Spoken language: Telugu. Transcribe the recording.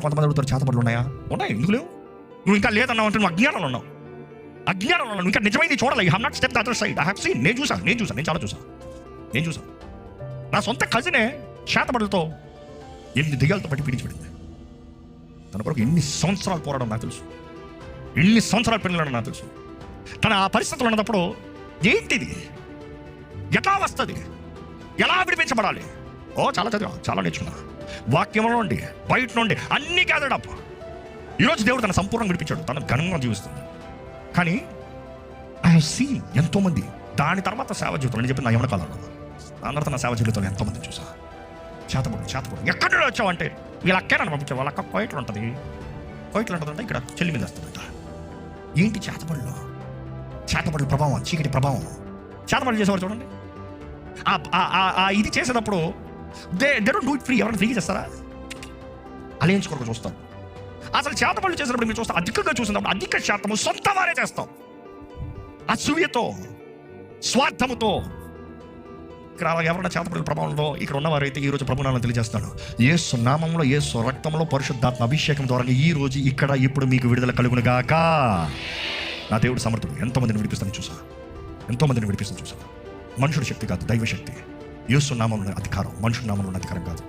కొంతమంది అడుగుతారు, చేతబడులు ఉన్నాయా? ఉన్నాయి, ఎందుకు లేవు? నువ్వు ఇంకా లేదన్నావు అంటే నువ్వు అజ్ఞానంలో ఉన్నావు. నువ్వు ఇంకా నిజమైంది చూడాలి. I have not step the other side. I have seen. నేను చాలా చూసాను. నా సొంత కజినే చేతబడులతో 8 దెయ్యాలతో పట్టి పీడించబడింది. తన కొరకు ఎన్ని సంవత్సరాలు పోరాడడం నాకు తెలుసు, ఎన్ని సంవత్సరాలు పెళ్ళడం నాకు తెలుసు. తన ఆ పరిస్థితులు ఉన్నప్పుడు ఏంటిది, ఎట్లా వస్తుంది, ఎలా విడిపించబడాలి? చాలా చదివా, చాలా నేర్చుకున్నా. వాక్యంలో నుండి, బయట నుండి అన్నీ గ్యాదర్డ్ అప్. ఈరోజు దేవుడు తన సంపూర్ణంగా విడిపించాడు, తన ఘనంగా జీవిస్తుంది. కానీ ఐ హావ్ సీన్ ఎంతోమంది దాని తర్వాత సేవ జీవితం అని చెప్పి నా యవన కాలంలో దాని తర్వాత నా సేవ జీవితంలో ఎంతోమంది చూసా. చేతబడు ఎక్కడి నుండి వచ్చావంటే వీళ్ళ అక్కేనని పంపించారు. వాళ్ళ అక్క కోయిట్లు ఉంటుందంటే ఇక్కడ చెల్లి మీద వస్తుందంట. ఏంటి చేతబడుల ప్రభావం, చీకటి ప్రభావం. చేతబడులు చేసేవారు చూడండి, ఇది చేసేటప్పుడు they don't do it free. ఎవరైనా ఫ్రీగా చేస్తారా? అలయన్స్ కొరకు చూస్తారు. అసలు చేతబడులు చేసేటప్పుడు మీరు చూస్తారు, అధికంగా చూసినప్పుడు అధిక శాతము సొంత వారే చేస్తాం, అసూయతో, స్వార్థముతో. ఇక్కడ ఎవరైనా చేతబడుల ప్రభావంలో ఇక్కడ ఉన్నవారైతే ఈరోజు ప్రభునామం తెలియజేస్తాడు. యేసు నామంలో, యేసు రక్తంలో, పరిశుద్ధాత్మ అభిషేకం ద్వారా ఈ రోజు ఇక్కడ ఇప్పుడు మీకు విడుదల కలుగును గాక. నా దేవుడు సమర్థుడు. ఎంతోమందిని విడిపిస్తాను చూసా. మనుషుడి శక్తి కాదు, దైవ శక్తి. యేసు నామంలో అధికారం, మనుషుడి నామంలో అధికారం కాదు.